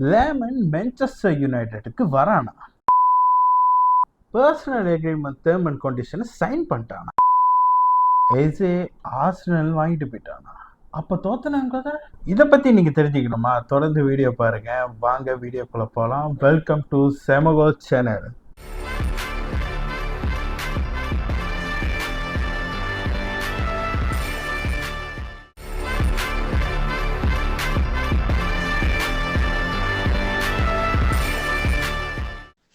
Layman Manchester யுனைடெடுக்கு வரானா, personal agreement term and கண்டிஷனை sign பண்ணிட்டானா, ஏசே ஆர்சனல் வாங்கிட்டு போயிட்டானா, அப்போ தோத்தனம் கதை. இதை பற்றி நீங்கள் தெரிஞ்சுக்கணுமா? தொடர்ந்து வீடியோ பாருங்க. வாங்க வீடியோக்குள்ளே போகலாம். Welcome to Semago channel.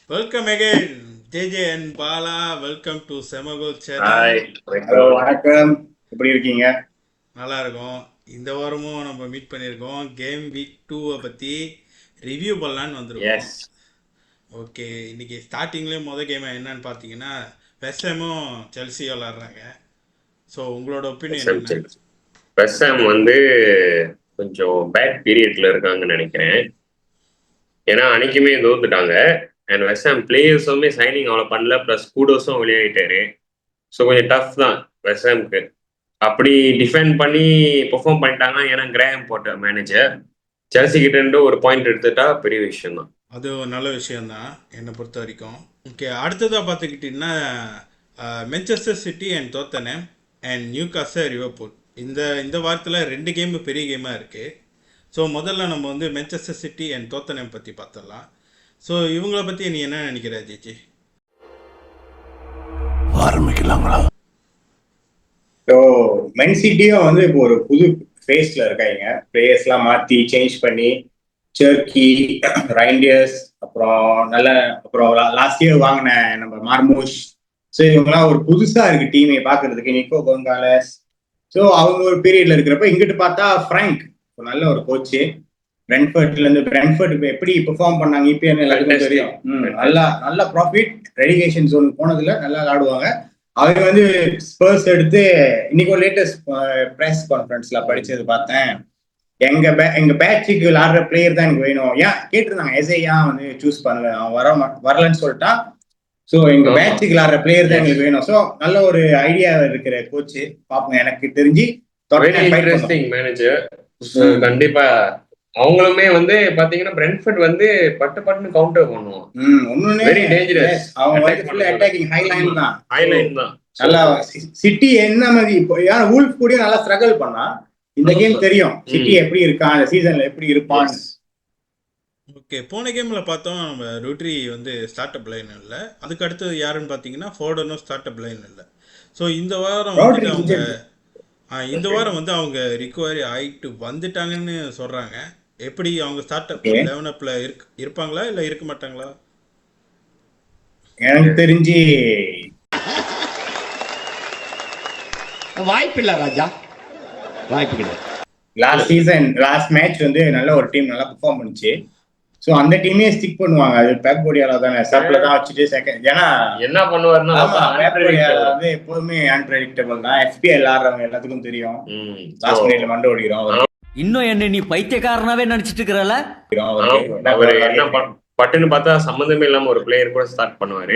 Welcome again JJ and Bala. Welcome to Semago channel. வணக்கம், எப்படி இருக்கீங்க? நல்லா இருக்கும். இந்த வாரமும் நம்ம மீட் பண்ணியிருக்கோம். கேம் வீக் 2 பற்றி ரிவ்யூ பண்ணலான்னு வந்திருக்கோம். ஓகே, இன்னைக்கு ஸ்டார்டிங்லேயே மொதல் கேம் என்னன்னு பார்த்தீங்கன்னா வெஸ்ட் ஹாமும் செல்சி விளாட்றாங்க. ஸோ உங்களோட ஒப்பீனியன் என்ன? வெஸ்ட் ஹாம் வந்து கொஞ்சம் பேட் பீரியட்ல இருக்காங்கன்னு நினைக்கிறேன். ஏன்னா அன்னைக்குமே தோத்துட்டாங்க. அண்ட் வெஸ்ட் ஹாம் பிளேயர்ஸுமே சைனிங் அவ்வளோ பண்ணல, ப்ளஸ் கூடோஸும் வெளியாகிட்டாரு. ஸோ கொஞ்சம் டஃப் தான் வெஸ்ட் ஹாம்க்கு. அப்படி டிஃபெண்ட் பண்ணி பெர்ஃபார்ம் பண்ணிட்டாங்க. ஏன்னா கிராம் போட்ட மேனேஜர் செல்சி கிட்ட இருந்து ஒரு பாயிண்ட் எடுத்துட்டா பெரிய விஷயம் தான். அது ஒரு நல்ல விஷயம்தான் என்னை பொறுத்த வரைக்கும். ஓகே, அடுத்ததாக பார்த்துக்கிட்டிங்கன்னா Manchester city and Tottenham and Newcastle Liverpool. இந்த வாரத்தில் 2 கேமு பெரிய கேமாக இருக்குது. ஸோ முதல்ல நம்ம வந்து மான்செஸ்டர் சிட்டி அண்ட் டோட்டன்ஹாம் பற்றி பார்த்துடலாம். ஸோ இவங்கள பற்றி நீ என்ன நினைக்கிற ஜிஜி? ஆரம்பிக்கலாங்களா? ஸோ மென் சிட்டியும் வந்து இப்போ ஒரு புது ஃபேஸ்ல இருக்காங்க. பிளேயர்ஸ்லாம் மாற்றி சேஞ்ச் பண்ணி சர்க்கி, ரைண்டியர்ஸ், அப்புறம் லாஸ்ட் இயர் வாங்கின நம்ம மார்மோஷ். ஸோ இவங்கெல்லாம் ஒரு புதுசா இருக்கு டீமை பார்க்கறதுக்கு. நிக்கோ கோங்காலஸ். ஸோ அவங்க ஒரு பீரியட்ல இருக்கிறப்ப இங்கிட்டு பார்த்தா ஃப்ராங்க் நல்ல ஒரு கோச்சு. பிரென்ஃபர்ட் எப்படி பெர்ஃபார்ம் பண்ணாங்க இபிஎல் எல்லாருக்கும் தெரியும். நல்ல ப்ராஃபிட். ரெலிகேஷன் ஜோன் போனதுல நல்லா விளையாடுவாங்க. அவங்க வந்து ஸ்பர்ஸ் எடுத்து இன்னைக்கு லேட்டஸ்ட் பிரஸ் கான்ஃபரன்ஸ்ல படிச்சது பார்த்தேன். எங்க பேட்சுக்கு விளையாடுற பிளேயர் தான் எனக்கு வேணும். ஏன் கேட்டிருந்தாங்க, எஸ்ஐயா வந்து சூஸ் பண்ணல, அவன் வரலன்னு சொல்லிட்டான். ஸோ எங்க பேட்சுக்கு விளையாடுற பிளேயர் தான் எங்களுக்கு வேணும். ஸோ நல்ல ஒரு ஐடியா இருக்கிற கோச்சு பார்ப்போம். எனக்கு தெரிஞ்சு மேனேஜர் கண்டிப்பா. அவங்களுமே வந்து பாத்தீங்கன்னா பிரென்ஃபர்ட் வந்து பட்டுன்னு கவுண்டர் பண்ணுவோம். Very dangerous. அவங்க வந்து ஃபுல் அட்டாக்கிங் ஹை லைன் தான். நல்லா சிட்டி என்ன மாதிரி இப்போ யார் வூல்ஃப் கூட நல்லா ஸ்ட்ரகிள் பண்ணா இந்த கேம் தெரியும் சிட்டி எப்படி இருக்கான், இந்த சீசன்ல எப்படி இருப்பான். ஓகே, போன கேம்ல பார்த்தோம் நம்ம ரூட்ரி வந்து ஸ்டார்ட் அப் லைன் இல்லை. அதுக்கு அடுத்தது யாருன்னு பார்த்தீங்கன்னா ஃபோர்டனும் ஸ்டார்ட் அப் லைன் இல்லை. ஸோ இந்த வாரம் வந்து அவங்க ரிகவரி ஆகிட்டு வந்துட்டாங்கன்னு சொல்றாங்க. எப்படி அவங்க ஸ்டார்ட் அப் லெவனப்ல இருப்பாங்களா இல்ல இருக்க மாட்டாங்களா? எனக்கு தெரிஞ்சு வாய்ப்பில்லை ராஜா, வாய்ப்பு கிடையாது. லாஸ்ட் மேட்ச் வந்து நல்ல ஒரு டீம் நல்லா பெர்ஃபார்ம் பண்ணுச்சு. சோ அந்த டீமே ஸ்டிக் பண்ணுவாங்க. அது பெப் குவார்டியோலா தானே சப்ல தான் வச்சிட்டு செகண்ட். ஏன்னா என்ன பண்ணுவாருன்னா பெப் குவார்டியோலா வந்து எப்பவுமே அன்பிரெடிக்டபிள் தான். எஃபிஎல் ஆடுறவங்க எல்லாத்துக்கும் தெரியும். லாஸ்ட் மினிட்ல மண்டை ஓடிரும். இன்னும் என்ன நீ பைத்தியக்காரனாவே நினைச்சிட்டு இருக்கறல? அவரு என்ன பட்டுன்னு பார்த்தா சம்பந்தமே இல்லாம ஒரு பிளேயர் கூட ஸ்டார்ட் பண்ணுவாரு.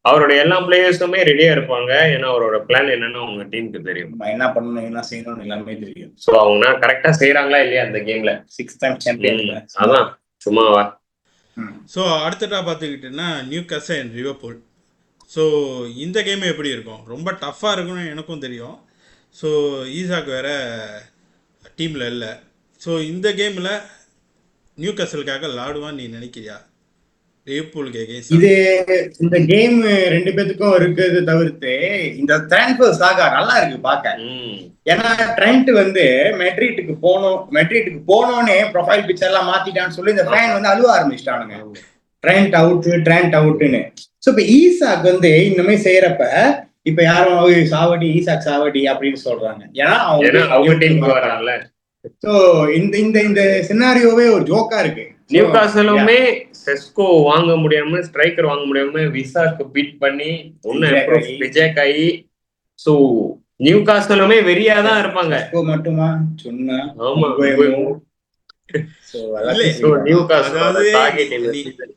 அவருடைய எல்லா பிளேயர்ஸுமே ரெடியா இருப்பாங்க. ஏன்னா அவரோட பிளான் என்னன்னு அவங்க டீமுக்கு தெரியும். என்ன பண்ணணும், என்ன செய்யணும் எல்லாமே தெரியும். சோ அவங்க கரெக்டா செய்யறாங்களா இல்லையா அந்த கேம்ல? 6 டைம் சாம்பியன். அதான் சும்மாவா? ஸோ அடுத்ததா பார்த்துக்கிட்டேன்னா நியூகாசல் அண்ட் லிவர்பூல். ஸோ இந்த கேம் எப்படி இருக்கும்? ரொம்ப டஃப்பாக இருக்கும்னு எனக்கும் தெரியும். ஸோ ஈசாக் வேற டீமில் இல்லை. ஸோ இந்த கேமில் நியூகாசலுக்காக விளாடுவான்னு நீ நினைக்கிறியா? இது இந்த கேம் 2 பேத்துக்கும் இருக்குது தவிர்த்து இந்த டிரான்ஸ்ஃபர் சாகா நல்லா இருக்கு பாக்க. ஏன்னா ட்ரெண்ட் வந்து மெட்ரிட்டுக்கு போனோன்னே ப்ரொஃபைல் பிக்சர் எல்லாம் மாத்திட்டான்னு சொல்லி இந்த ஃபேன் வந்து அழுவ ஆரம்பிச்சிட்டானுங்க. ட்ரெண்ட் அவுட்னு. சோ இப்ப ஈசாக் வந்து இன்னுமே செய்யறப்ப இப்ப யாரும் ஈசாக் சாவடி அப்படின்னு சொல்றாங்க. ஏன்னா அவங்க டீமுக்கு வராங்கல்ல. சோ இந்த சினாரியோவே ஒரு ஜோக்கா இருக்கு. நியூகாசலுமே செஸ்கோ வாங்க முடியாம, ஸ்ட்ரைக்கர் வாங்க முடியாம விசாக்கு பீட் பண்ணி ரிஜெக்ட் ஆகி. சோ நியூகாசலுமே வெறியாதான் இருப்பாங்க. மட்டுமா சொன்னா? ஆமா.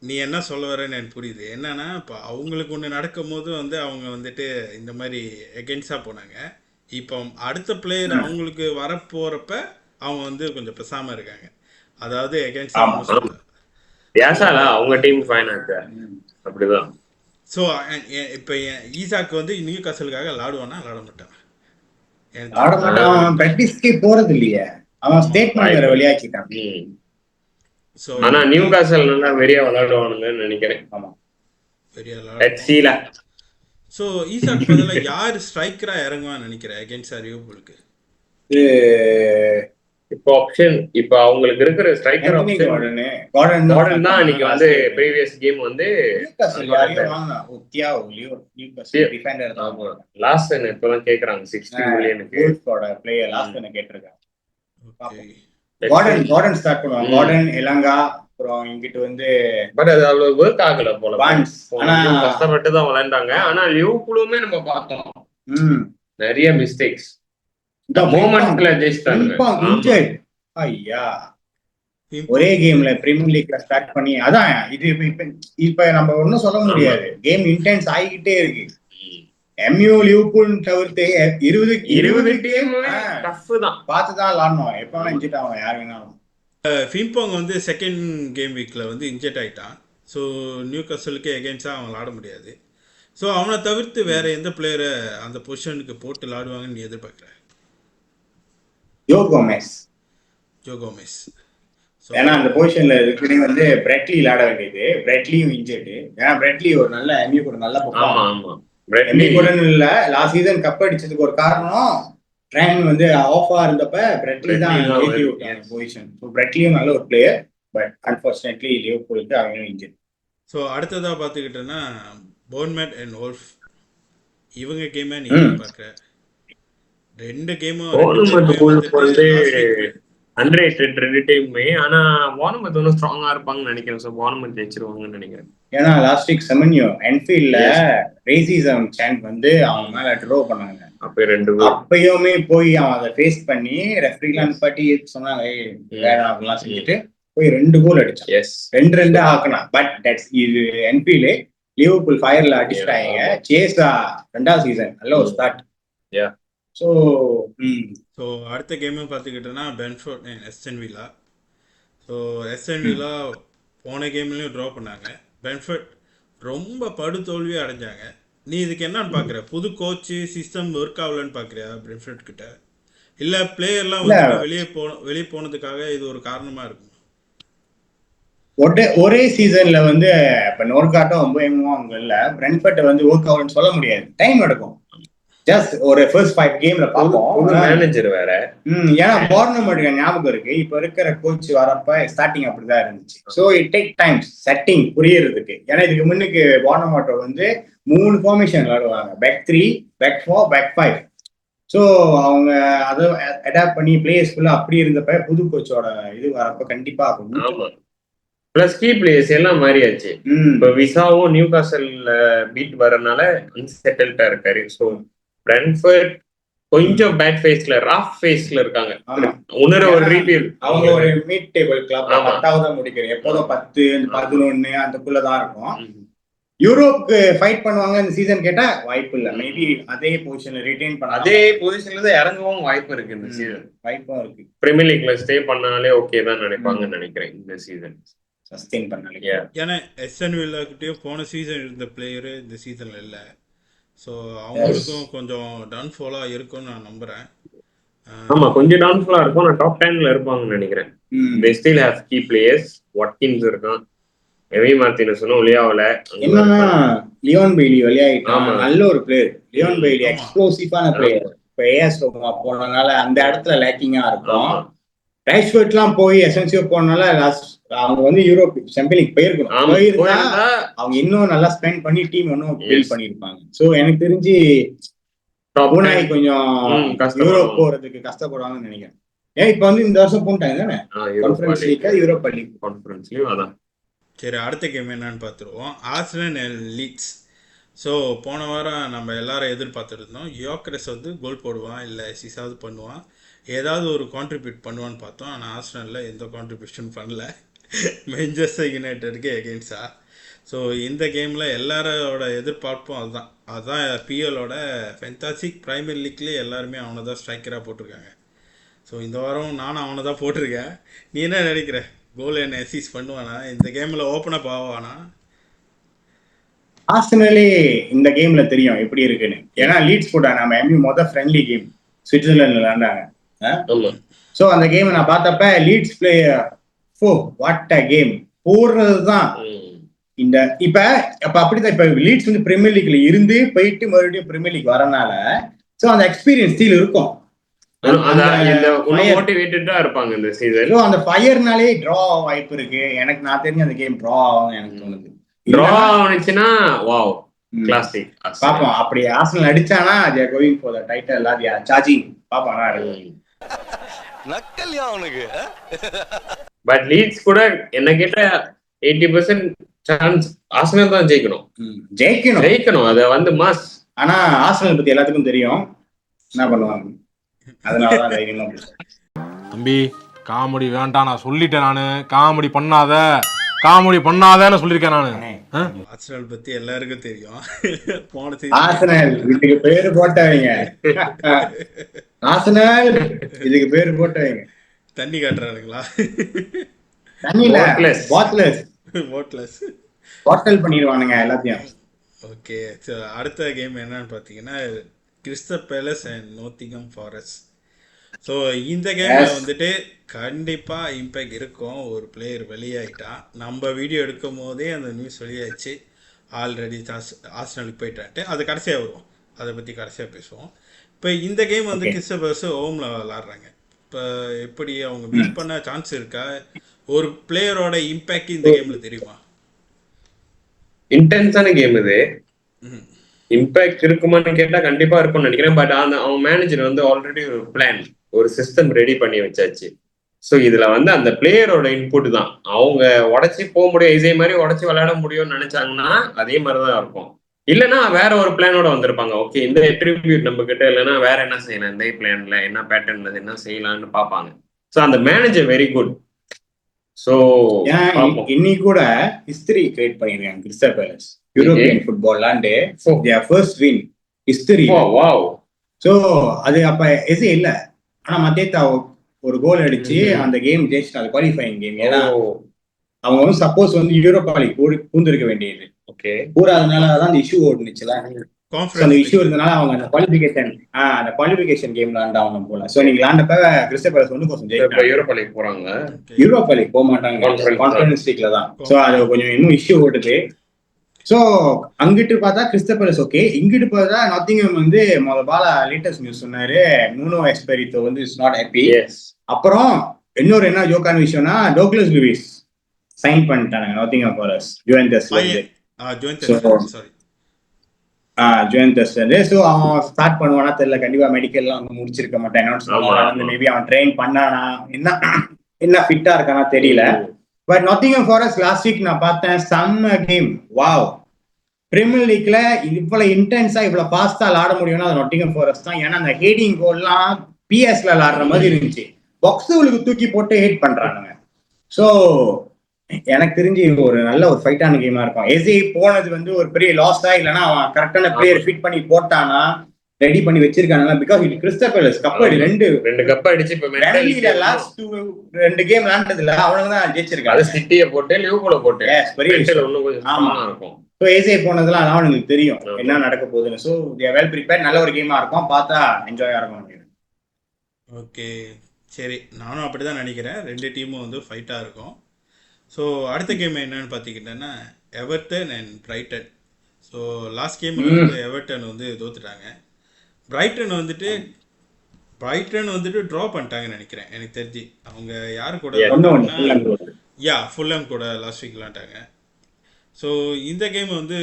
நீ என்ன சொல்ல வரன்னு எனக்கு புரியுது. என்னன்னா இப்ப அவங்களுக்கு ஒண்ணு நடக்கும் போது வந்து அவங்க வந்துட்டு இந்த மாதிரி எகென்ஸ்டா போனாங்க. இப்போ அடுத்த பிளேயர் அவங்களுக்கு வரப்போறப்ப அவங்க வந்து கொஞ்சம் பெசாம இருக்காங்க. அதாவது ஏசாலா அவங்க டீம் ஃபைன் ஆச்சு அப்படிதான். ஸோ இப்போ ஈசாக்கு வந்து நியூ காசலுக்காக விளாடுவானா விளாட மாட்டான்? எனக்கு ஆட தெரிஞ்சு. மாட்டான். அவன் பிராக்டிஸ்க்கே போறது இல்லையே. அவன் ஸ்டேட்மெண்ட் வேற வெளியாக்கிட்டான். ஸோ ஆனா நியூ காசல் நல்லா வெறியா விளையாடுவானுங்கன்னு நினைக்கிறேன். ஆமா. பெரிய Let's see la. So Isaac பதிலாக யார் ஸ்ட்ரைக்கரா இறங்குவான்னு நினைக்கிறேன் அகேன்ஸ்ட் லிவர்பூலுக்கு? இது இப்போ ஆப்ஷன் இப்போ அவங்களுக்கு இருக்கிற ஸ்ட்ரைக்கர் ஆந்தனி ஆப்ஷன் கார்டன் மாடர்ன் தான். அன்னைக்கு வந்து ப்ரீவியஸ் கேம் வந்து நியூகாசல் யாரையோ வாங்கினா. தியாவோ நியூகாசல் டிஃபெண்டர் தான். லாஸ்ட் இப்பதான் கேக்குறாங்க 60 மில்லியனுக்கு வுல்ஃபோட பிளேயர் லாஸ்ட் என்ன கேட்டிருக்காங்க. ஓகே. கார்டன் ஸ்டார்ட் பண்ணுவாங்க. கார்டன் எலங்கா அப்புறம் இங்கிட்டு வந்து பட் அது அவ்வளவு ஒர்க் ஆகல போல. பான்ஸ். ஆனா கஷ்டப்பட்டு தான் விளையாண்டாங்க. ஆனா லிவர்பூலுமே நம்ம பார்த்தோம் நிறைய மிஸ்டேக்ஸ் மோமெண்ட்ல ஜெயிச்சிட்டாங்க. ஐயா ஒரே கேம்ல பிரீமியர் லீக்ல ஸ்டார்ட் பண்ணி அதான் இது இப்ப நம்ம ஒன்னும் சொல்ல முடியாது. கேம் இன்டென்ஸ் ஆகிக்கிட்டே இருக்கு. எம்யூ லிவர்பூல் தவிர்த்து 20 டீம் டஃப் தான் பார்த்துதான் விளாடணும். எப்ப வேணா இன்ஜெக்ட் ஆகும் யார் வேணாலும். ஃபிம்போங் வந்து செகண்ட் கேம் வீக்ல வந்து இன்ஜெக்ட் ஆயிட்டான். ஸோ நியூ காசலுக்கு எகெயின்ஸ்டாக அவன் விளாட முடியாது. ஸோ அவனை தவிர்த்து வேற எந்த பிளேயரை அந்த பொசிஷனுக்கு போட்டு விளாடுவாங்கன்னு நீ எதிர்பார்க்குற? Joe Gomez. ஏன்னா அந்த பொசிஷன்ல இருக்கிறே வந்து பிரெட்லி விளையாட வேண்டியது. பிரெட்லியும் இன்ஜெர்டு. ஏன்னா பிரெட்லி ஒரு நல்ல எம்யூ கூட நல்ல எம்யூ கூட இல்ல. லாஸ்ட் சீசன் கப் அடிச்சதுக்கு ஒரு காரணம் ட்ரெயின் வந்து ஆஃபா இருந்தப்ப பிரெட்லி தான் ஏற்றி விட்டாங்க பொசிஷன். ஸோ பிரெட்லியும் நல்ல ஒரு பிளேயர். பட் அன்பார்ச்சுனேட்லி லிவர்பூலுக்கு அவங்களும் இன்ஜெர்ட். ஸோ அடுத்ததாக பார்த்துக்கிட்டேன்னா போர்ன்மேட் அண்ட் வோல்ஃப் இவங்க கேமை நீ பார்க்குற? ரெண்டு கேமும் அன்ரேட்டட் ரெண்டு டீமுமே. ஆனா வார்னமத் வந்து ஸ்ட்ராங்கா இருப்பாங்கன்னு நினைக்கிறேன். ஸோ வார்னமத் ஜெயிச்சிருவாங்கன்னு நினைக்கிறேன். ஏன்னா லாஸ்ட் வீக் செமன்யோ என்ஃபீல்ட்ல ரேசிசம் சாண்ட் வந்து அவங்க மேல ட்ரோ பண்ணாங்க. அப்பயுமே போய் அவன் அதை ஃபேஸ் பண்ணி ரெஃப்ரிலாம் நிப்பாட்டி சொன்னாங்க வேணாம் அப்படிலாம் செஞ்சுட்டு போய் 2 கோல் அடிச்சான். 2-2 ஆக்கினான். பட் தட்ஸ் இது என்ஃபீல்டு லிவர்பூல் ஃபயர்ல அடிச்சிட்டாங்க. சேஸா 2வது சீசன் நல்ல ஒரு ஸ்டார்ட். ஸோ அடுத்த கேமும் பார்த்துக்கிட்டோன்னா பென்ஃபோர்ட் அண்ட் எஸ்டன் வில்லா. ஸோ எஸ்டன் வில்லா போன கேம்லேயும் ட்ரா பண்ணாங்க. பென்ஃபோர்ட் ரொம்ப படுதோல்வி அடைஞ்சாங்க. நீ இதுக்கு என்னன்னு பார்க்குற? புது கோச்சு சிஸ்டம் ஒர்க் ஆகலன்னு பார்க்குறியா பென்ஃபோர்ட் கிட்ட? இல்லை பிளேயர்லாம் வந்து வெளியே போனதுக்காக இது ஒரு காரணமாக இருக்கும்? ஒரே சீசன்ல வந்து இப்போ நோர்காட்டும் ரொம்ப அவங்க இல்லை. பிரென்ஃபர்ட் வந்து ஒர்க் ஆகலன்னு சொல்ல முடியாது. டைம் எடுக்கும். ஜஸ்ட் ஒரு ஃபர்ஸ்ட் 5 கேம்ல பார்ப்போம். மேனேஜர் வேற. ஏன்னா போர்னமட் ஞாபகம் இருக்கு. இப்ப இருக்கிற கோச் வரப்ப ஸ்டார்டிங் அப்படிதான் இருந்துச்சு. So it take time setting புரியறதுக்கு. ஏன்னா இதுக்கு முன்னுக்கு போர்னமட்டோ வந்து 3 ஃபார்மேஷன் விளையாடுவாங்க. Back 3, back 4, back 5. ஸோ அவங்க அதை அடாப்ட் பண்ணி பிளேயர்ஸ்குள்ள அப்படி இருந்தப்ப புது கோச்சோட இது வரப்ப கண்டிப்பா பிளஸ் கீ பிளேயர்ஸ் எல்லாம் மாறியாச்சு. இப்ப விசாவும் நியூ காசல்ல பீட் வரனால அன்செட்டில்டா இருக்காரு. ஸோ பிரென்ஃபோர்ட் கொஞ்சம் பேட் ஃபேஸ்ல ராஃப் ஃபேஸ்ல இருக்காங்க. உணர ஒரு ரீபில் அவங்க ஒரு மிட் டேபிள் கிளப் 10வது முடிக்கிறேன். எப்போதும் 10, 11 அதுக்குள்ளதான் இருக்கும். யூரோப்க்கு ஃபைட் பண்ணுவாங்க இந்த சீசன் கேட்டா வாய்ப்பு இல்லை. மேபி அதே பொசிஷன்ல ரிட்டைன் பண்ண அதே பொசிஷன்ல தான் இறங்கவும் வாய்ப்பு இருக்கு. இந்த சீசன் வாய்ப்பும் இருக்கு. பிரீமியர் லீக்ல ஸ்டே பண்ணாலே ஓகே தான் நினைப்பாங்கன்னு நினைக்கிறேன் இந்த சீசன் சஸ்டெயின் பண்ணாலே. ஏன்னா எஸ்டன் வில்லாக்கிட்டயும் போன சீசன் இருந்த பிளேயரு இந்த சீசன்ல இல்லை. ஸோ அவங்களுக்கும் கொஞ்சம் டவுன்ஃபாலா இருக்கும்னு நான் நம்புறேன். ஆமா கொஞ்சம் டவுன்ஃபாலா இருக்கும். நான் டாப் 10ல இருப்பாங்கன்னு நினைக்கிறேன். they still have key players. Watkins இருக்கான். எமி மார்டினஸ் வெளியாவல. என்னன்னா லியோன் பெய்லி வெளியாயிட்டான். நல்ல ஒரு பிளேயர் லியோன் பெய்லி. எக்ஸ்ப்ளோசிவான பிளேயர். இப்போ ஏஎஸ் ரோமா போனதுனால அந்த இடத்துல லேக்கிங்கா இருக்கும். ரைஷ்வர்ட்லாம் போய் எசென்சியோ போனால அவங்க வந்து யூரோப் சாம்பியன் லீக் போயிருக்கணும். போயிருந்தா அவங்க இன்னும் நல்லா ஸ்பெண்ட் பண்ணி டீம் இன்னும் பில்ட் பண்ணிருப்பாங்க. சோ எனக்கு தெரிஞ்சு பூனாய் கொஞ்சம் யூரோப் போறதுக்கு கஷ்டப்படுவாங்கன்னு நினைக்கிறேன். ஏன் இப்ப வந்து இந்த வருஷம் போட்டாங்க தானே conference league, Europe league conference league. அதான் சரி, அடுத்த கேம் என்னன்னு பார்த்துருவோம். Arsenal and leads. ஸோ போன வாரம் நம்ம எல்லாரும் எதிர்பார்த்துருந்தோம் யோக்கரஸ் வந்து கோல் போடுவான் இல்லை சிசாவது பண்ணுவான், ஏதாவது ஒரு கான்ட்ரிபியூட் பண்ணுவான்னு பார்த்தோம். ஆனால் ஆர்சனலில் எந்த கான்ட்ரிபியூஷன் பண்ணல மான்செஸ்டர் யுனைட்டடுக்கு எகெயின்ஸ்டா. ஸோ இந்த கேமில் எல்லாரோட எதிர்பார்ப்பும் அதுதான் பிஎலோட ஃபென்டாஸ்டிக் பிரைமரி லீக்லேயே எல்லாருமே அவனை தான் ஸ்ட்ரைக்கராக போட்டிருக்காங்க. ஸோ இந்த வாரம் நானும் அவனை தான் போட்டிருக்கேன். நீ என்ன நினைக்கிற? கோல் என்ன அசிஸ்ட் பண்ணுவானா இந்த கேம்ல ஓப்பன் அப் ஆவானா? ஆர்சனலே இந்த கேம்ல தெரியும் எப்படி இருக்குன்னு. ஏன்னா லீட்ஸ் கூட நம்ம எம்யூ ஃப்ரெண்ட்லி கேம் சுவிட்சர்லாந்துல விளையாண்டாங்க. ஆமா ஸோ அந்த கேம் நான் பார்த்தப்ப Leeds player what a game போடுறதுதான் இந்த இப்ப அப்படிதான். இப்ப லீட்ஸ் வந்து பிரீமியர் லீக்ல இருந்து போயிட்டு மறுபடியும் பிரீமியர் லீக் வரனால ஸோ அந்த எக்ஸ்பீரியன்ஸ் ஸ்டீல் இருக்கும். இருப்பாங்க இந்த சீசன். அந்த ஃபயர்னாலே டிரா வாய்ப்பு இருக்கு. நான் தெரிஞ்ச அந்த கேம் டிரா ஆகும் எனக்கு தோணுது. டிரா ஆனிச்சுன்னா வாவ் கிளாசிக் பாப்போம். அப்படி Arsenal அடிச்சானா they are going for the title or they are charging பாப்போம். நக்கல்யா அவனுக்கு. பட் லீட்ஸ் கூட என்ன கேட்ட 80% சான்ஸ் ஆர்சனல் தான் ஜெயிக்கணும். அத வந்து மாஸ். ஆனா ஆர்சனல் பத்தி எல்லாத்துக்கும் தெரியும் என்ன பண்ணுவாங்க. அதனாலதான் தைரியமா தம்பி காமெடி வேண்டாம் நான் சொல்லிட்டேன். நானு காமெடி பண்ணாதன்னு சொல்லியிருக்கேன் நானு. ஆர்சனல் பத்தி எல்லாருக்கும் தெரியும். போன ஆர்சனல் இதுக்கு பேரு போட்டவங்க. ஆர்சனல் இதுக்கு பேரு போட்டவங்க. தண்ணி காட்டுறானுங்களா? தண்ணில பாட்டில் பண்ணிடுவானுங்க எல்லாத்தையும். ஓகே, ஸோ அடுத்த கேம் என்னன்னு பார்த்தீங்கன்னா Crystal Palace and Nottingham Forest. So இந்த கேமில் வந்துட்டு கண்டிப்பாக இம்பேக்ட் இருக்கும். ஒரு பிளேயர் வெளியாகிட்டா நம்ம வீடியோ எடுக்கும் போதே அந்த நியூஸ் வெளியாகிடுச்சு. ஆல்ரெடி ஆர்சனலுக்கு போயிட்டான்ட்டு அது கடைசியாக வரும். அதை பற்றி கடைசியாக பேசுவோம். இப்போ இந்த கேம் வந்து கிறிஸ்டல் பேலஸ் ஹோமில் விளாட்றாங்க. இப்போ எப்படி அவங்க வின் பண்ண சான்ஸ் இருக்கா? ஒரு பிளேயரோட இம்பேக்ட் இந்த கேமில் தெரியுமா? இன்டென்ஸான கேம் இது. இம்பாக்ட் இருக்குமான்னு கேட்டா கண்டிப்பா இருக்கும்னு நினைக்கிறேன். பட் அவன் மேனேஜர் வந்து ஆல்ரெடி ஒரு பிளான், ஒரு சிஸ்டம் ரெடி பண்ணி வச்சாச்சு. ஸோ இதுல வந்து அந்த பிளேயரோட இன்புட் தான். அவங்க உடச்சி போக முடியும், இதே மாதிரி உடச்சி விளையாட முடியும்னு நினைச்சாங்கன்னா அதே மாதிரிதான் இருக்கும். இல்லைன்னா வேற ஒரு பிளானோட வந்திருப்பாங்க. ஓகே இந்த அட்ரிபியூட் நம்ம கிட்ட இல்லைன்னா வேற என்ன செய்யலாம், இந்த பிளான்ல என்ன பேட்டர்ன்ல என்ன செய்யலாம்னு பார்ப்பாங்க. ஸோ அந்த மேனேஜர் வெரி குட். ஸோ இன்னைக்கு கூட ஹிஸ்டரி கிரியேட் பண்ணிருக்காங்க கிறிஸ்டல் பேலஸ். யூரோப்பியன் ஃபுட்பால்லாண்டு their first win history. Wow. So அது அப்ப எசே இல்ல. ஆனா மத்தேத்தா ஒரு கோல் அடிச்சு அந்த கேம் ஜெயிச்சிட்டாங்க, குவாலிஃபையிங் கேம். ஏன்னா அவங்க வந்து சப்போஸ் வந்து யூரோப்பா லீக் பூந்திருக்க வேண்டியது. ஓகே கூடாதனால தான் அந்த இஷ்யூ ஓடுனுச்சுல. அந்த இஷ்யூ இருந்தனால அவங்க அந்த குவாலிஃபிகேஷன் கேம் விளையாண்டாங்க போல. சோ நீங்க விளையாண்டப்ப கிறிஸ்டல் பேலஸ் வந்து கொஞ்சம் ஜெயிச்சாங்க. யூரோப்பா லீக் போறாங்க. யூரோப்பா லீக் போக மாட்டாங்க, கான்ஃபரன்ஸ் லீக்ல தான். சோ அது கொஞ்சம் இன்னும் இஷ்யூ ஓடுது. சோ அங்கிட்டு பார்த்தா கிறிஸ்டல் பேலஸ் ஓகே, இங்கிட்டு பார்த்தா நாட்டிங்ஹாம் வந்து முதல்ல லேட்டஸ்ட் நியூஸ் சொன்னாரு, நூனோ எஸ்பிரிட்டோ வந்து இஸ் நாட் ஹாப்பி. அப்புறம் இன்னொரு என்ன ஜோக்கான விஷயம்னா டோக்லஸ் லூயிஸ் சைன் பண்ணிட்டாங்க நாட்டிங்ஹாம் ஃபாரஸ்ட் ஜுவென்டஸ்ல இருந்து. ஜுவென்டஸ் வந்து ஸோ அவன் ஸ்டார்ட் பண்ணுவானா தெரியல. கண்டிப்பா மெடிக்கல்லாம் அவங்க முடிச்சிருக்க மாட்டேன். மேபி அவன் ட்ரெயின் பண்ணானா, என்ன ஃபிட்டா இருக்கானா தெரியல. But Nottingham forest last week நான் பார்த்தேன், செம்ம கேம். வாவ், பிரீமியர் லீக்ல இவ்வளவு இன்டென்ஸா இவ்வளவு ஃபாஸ்டா விளாட முடியும்னா அது நாட்டிங்ஹாம் ஃபாரஸ்ட் தான். ஏன்னா அந்த ஹேடிங் கோல்லாம் பிஎஸ்ல விளாடுற மாதிரி இருந்துச்சு. பாக்ஸுகளுக்கு தூக்கி போட்டு ஹேட் பண்றானுங்க. ஸோ எனக்கு தெரிஞ்சு ஒரு நல்ல ஒரு ஃபைட்டான கேமா இருக்கும். எஸ்ஏ போனது வந்து ஒரு பெரிய லாஸா, இல்லைன்னா அவன் கரெக்டான பிளேயர் ஃபிட் பண்ணி போட்டானா, ரெடி பண்ணி வச்சிருக்காங்க. பிகாஸ் இது கிறிஸ்டல் பேலஸ் கப் ரெண்டு கப் அடிச்சு இப்ப லாஸ்ட் 2 கேம் விளையாண்டதுல அவனுங்க தான் ஜெயிச்சிருக்காங்க. அது சிட்டியை போட்டு லிவர்பூல போட்டு பெரிய இன்னும் கொஞ்சம் ஆமா இருக்கும். ஸோ எஸ்ஏ போனதுலாம் அதான் அவனுக்கு தெரியும் என்ன நடக்க போகுதுன்னு. ஸோ வெல் ப்ரிப்பேர்ட், நல்ல ஒரு கேமா இருக்கும், பார்த்தா என்ஜாயா இருக்கும். ஓகே சரி, நானும் அப்படிதான் நினைக்கிறேன். 2 டீமும் வந்து ஃபைட்டா இருக்கும். ஸோ அடுத்த கேம் என்னன்னு பார்த்திக்கிட்டேன்னா Everton and Brighton. So last கேமில் வந்து எவர்டன் வந்து தோத்துட்டாங்க. பிரைட்டன் வந்துட்டு ட்ரா பண்ணிட்டாங்கன்னு நினைக்கிறேன். எனக்கு தெரிஞ்சு அவங்க யாரு கூட ஃபுல்ஹாம் கூட லாஸ்ட் வீக் விளாண்டாங்க. ஸோ இந்த கேம் வந்து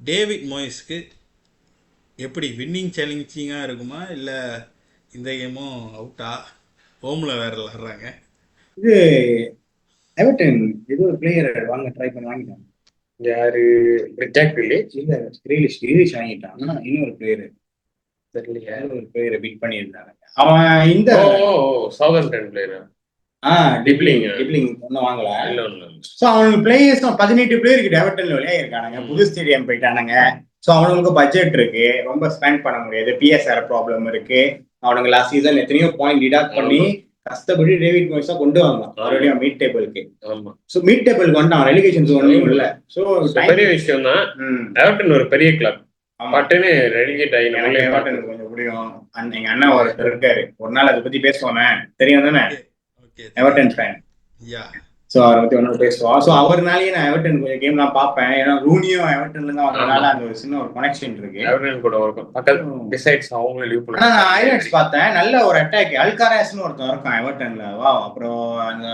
டேவிட் மோயஸ்க்கு எப்படி வின்னிங் சேலஞ்சிங்காக இருக்குமா, இல்லை இந்த கேமும் அவுட்டா? ஹோமில் வேறு விளாட்றாங்க. இது எவர்டன் ஏதோ ஒரு பிளேயர் ட்ரை பண்ணி வாங்கிட்டாங்க. யாரு? ஜாக் கிரீலிஷ் இல்ல, கிரீலிஷ் வாங்கிட்டான். இன்னொரு பிளேயர் தெரியல, ஒரு பிளேயரை பிட் பண்ணியிருந்தாங்க. அவன் இந்த சவுதர்டன் பிளேயர் டிப்ளிங் ஒன்னும் வாங்கல. சோ அவனுக்கு பிளேயர்ஸ் 18 பிளேயர் கிட்ட எவர்டன்ல விளையாடி இருக்கானுங்க. புது ஸ்டேடியம் போயிட்டானுங்க. சோ அவனுக்கு பட்ஜெட் இருக்கு, ரொம்ப ஸ்பெண்ட் பண்ண முடியாது. பிஎஸ்ஆர் ப்ராப்ளம் இருக்கு. அவனுக்கு லாஸ்ட் சீசன் எத்தனையோ பாயிண்ட் டிடாக்ட் பண்ணி கஷ்டப்பட்டு டேவிட் மோய்ஸா கொண்டு வந்தான் மறுபடியும் மீட் டேபிளுக்கு. ஆமா ஸோ மீட் டேபிளுக்கு வந்துட்டான், ரெலிகேஷன் ஒன்றும் இல்லை. ஸோ பெரிய விஷயம் தான். எவர்டன் ஒரு பெரிய கிளப், பட்டுன்னு ரெலிகேட் ஆகி நம்மளே எவர்டன் கொஞ்சம் பிடிக்கும். எங்க அண்ணா ஒருத்தர் இருக்காரு, ஒரு நாள் அதை பத்தி பேசுவானே, தெரியும் தானே, எவர்டன் ஃபேன். ஸோ அவரை பத்தி ஒன்றும் பேசுவோம். ஸோ அவர்னாலேயே நான் எவர்டன் கொஞ்சம் கேம் நான் பார்ப்பேன். ஏன்னா ரூனியும் எவர்டன்ல இருந்து வந்ததுனால அந்த ஒரு சின்ன ஒரு கனெக்ஷன் இருக்கு. எவர்டன் கூட இருக்கும் பக்கத்து டிசைட்ஸ் அவங்க லீவ் ஆனா நான் ஹைலைட்ஸ் பார்த்தேன், நல்ல ஒரு அட்டாக். அல்காராஸ்னு ஒருத்தன் இருக்கான் எவர்டன்ல, வா. அப்புறம் அந்த